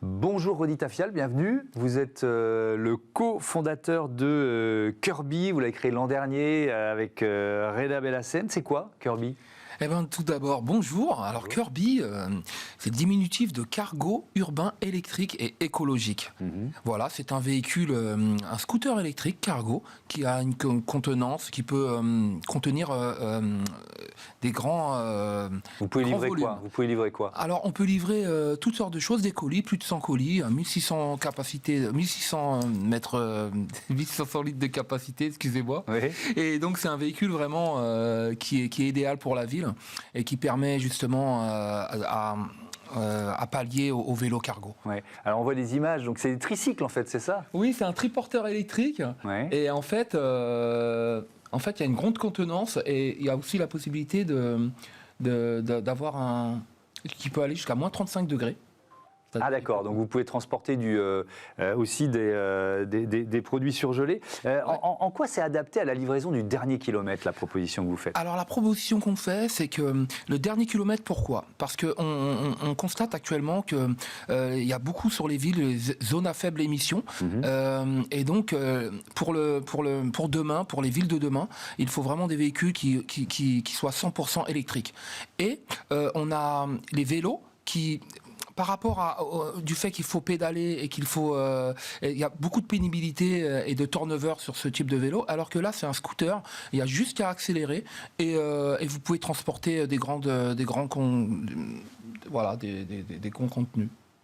Bonjour Rodi Tafial, bienvenue. Vous êtes le cofondateur de Kirby, vous l'avez créé l'an dernier avec Reda Belhassen. C'est quoi Kirby ? Eh bien, tout d'abord, bonjour. Alors, Kirby, c'est le diminutif de cargo urbain électrique et écologique. Voilà, c'est un véhicule, un scooter électrique cargo qui a une contenance qui peut contenir des grands Vous pouvez livrer volumes. quoi ? Vous pouvez livrer quoi ? Alors, on peut livrer toutes sortes de choses, des colis, plus de 100 colis, 1600 capacités, 1600 mètres, 1500 litres de capacité, excusez-moi. Oui. Et donc, c'est un véhicule vraiment qui est idéal pour la ville et qui permet justement à pallier au vélo cargo. Ouais. Alors on voit des images, donc c'est des tricycles en fait, c'est ça ? Oui, c'est un triporteur électrique. Ouais. Et en fait, il y a une grande contenance et il y a aussi la possibilité d'avoir un qui peut aller jusqu'à moins 35 degrés. Ah d'accord, donc vous pouvez transporter aussi des produits surgelés. En quoi c'est adapté à la livraison du dernier kilomètre, la proposition que vous faites ? Alors la proposition qu'on fait, c'est que le dernier kilomètre, pourquoi ? Parce qu'on constate actuellement qu'il y a beaucoup sur les villes, les zones à faible émission. Et donc pour demain, pour les villes de demain, il faut vraiment des véhicules qui soient 100% électriques. Et on a les vélos qui... Par rapport du fait qu'il faut pédaler et qu'il faut... il y a beaucoup de pénibilité et de turnover sur ce type de vélo, alors que là, c'est un scooter, il y a juste qu'à accélérer et vous pouvez transporter des grands contenus.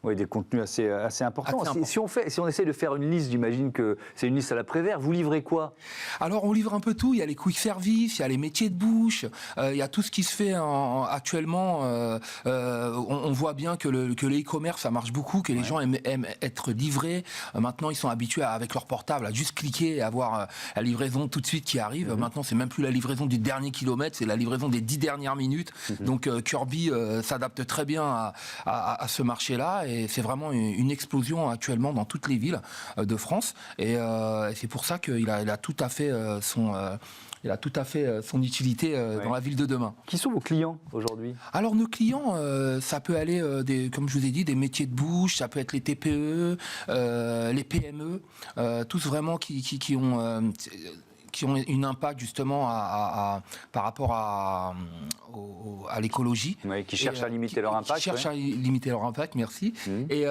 Oui, des contenus assez importants. Si on essaie de faire une liste, j'imagine que c'est une liste à la Prévert, vous livrez quoi ? Alors, on livre un peu tout. Il y a les quick service, il y a les métiers de bouche, il y a tout ce qui se fait actuellement. On voit bien que le e-commerce, ça marche beaucoup, que les gens aiment être livrés. Maintenant, ils sont habitués avec leur portable à juste cliquer et avoir la livraison tout de suite qui arrive. Maintenant, c'est même plus la livraison du dernier kilomètre, c'est la livraison des 10 dernières minutes. Donc, Kirby s'adapte très bien à ce marché-là. Et c'est vraiment une explosion actuellement dans toutes les villes de France. Et c'est pour ça qu'il a tout à fait son utilité dans la ville de demain. Qui sont vos clients aujourd'hui ? Alors nos clients, ça peut aller, comme je vous ai dit, des métiers de bouche, ça peut être les TPE, les PME, tous vraiment qui ont une impact justement par rapport à l'écologie. Oui, qui cherchent à limiter leur impact. Qui cherchent à limiter leur impact, merci. Et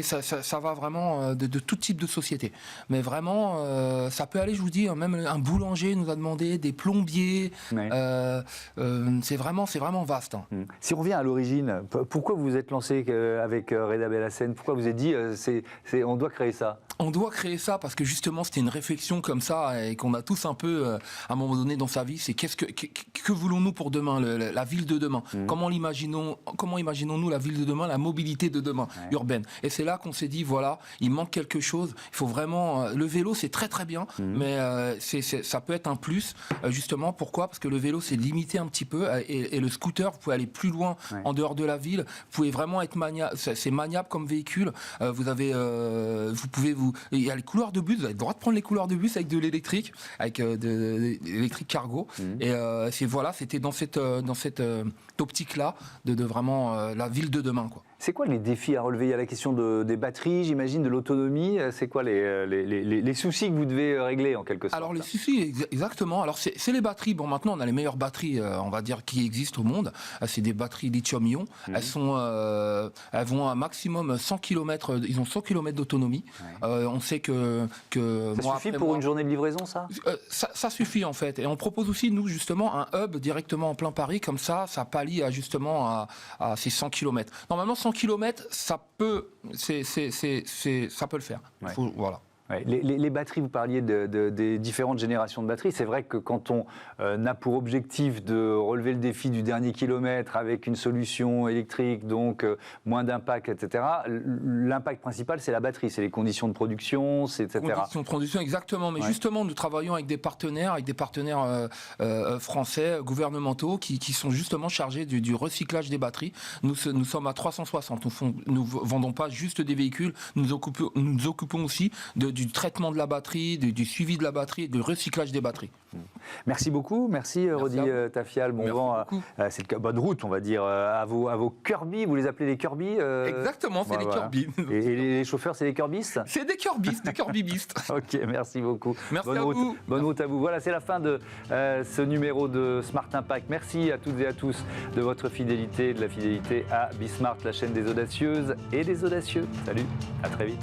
ça va vraiment de tout type de société. Mais vraiment, ça peut aller, je vous dis, même un boulanger nous a demandé, des plombiers. C'est vraiment vaste. Si on revient à l'origine, pourquoi vous vous êtes lancé avec Reda Belhassen ? Pourquoi vous avez dit, on doit créer ça ? On doit créer ça parce que justement c'était une réflexion comme ça et qu'on a tous un peu à un moment donné dans sa vie, c'est que voulons-nous pour demain, la ville de demain. Comment imaginons-nous la ville de demain, la mobilité de demain urbaine. Et c'est là qu'on s'est dit voilà, il manque quelque chose, il faut vraiment le vélo c'est très très bien mais ça peut être un plus justement pourquoi ? Parce que le vélo c'est limité un petit peu et le scooter vous pouvez aller plus loin en dehors de la ville, vous pouvez vraiment être c'est maniable comme véhicule, il y a les couloirs de bus, vous avez le droit de prendre les couloirs de bus avec de l'électrique, avec de l'électrique cargo. Et c'était dans cette optique-là de vraiment la ville de demain, quoi. C'est quoi les défis à relever ? Il y a la question des batteries, j'imagine, de l'autonomie. C'est quoi les soucis que vous devez régler en quelque sorte ? Alors les soucis, exactement. Alors c'est les batteries. Bon, maintenant on a les meilleures batteries, on va dire, qui existent au monde. C'est des batteries lithium-ion. Elles vont à maximum 100 km. Ils ont 100 km d'autonomie. On sait que ça suffit pour une journée de livraison, ça ? Ça suffit en fait. Et on propose aussi nous justement un hub directement en plein Paris. Comme ça pallie justement à ces 100 km. Normalement 100 km, ça peut le faire. Voilà. Ouais, les batteries, vous parliez des différentes générations de batteries. C'est vrai que quand on a pour objectif de relever le défi du dernier kilomètre avec une solution électrique, donc moins d'impact, etc., l'impact principal, c'est la batterie, c'est les conditions de production, etc. Conditions de production, exactement. Mais justement, nous travaillons avec des partenaires français, gouvernementaux, qui sont justement chargés du recyclage des batteries. Nous sommes à 360. Nous vendons pas juste des véhicules, nous occupons aussi de du traitement de la batterie, du suivi de la batterie, du recyclage des batteries. Merci beaucoup, merci Rodi Tafial, bon vent, bonne route on va dire à vos Kirby, vous les appelez les Kirby Exactement, c'est les Kirby. Et les chauffeurs c'est les Kirbystes? C'est des Kirbystes, des Kirbybistes. Ok, merci beaucoup. Merci bonne à route, vous. bonne route à vous. Voilà, c'est la fin de ce numéro de Smart Impact. Merci à toutes et à tous de votre fidélité, de la fidélité à Bismart, la chaîne des audacieuses et des audacieux. Salut, à très vite.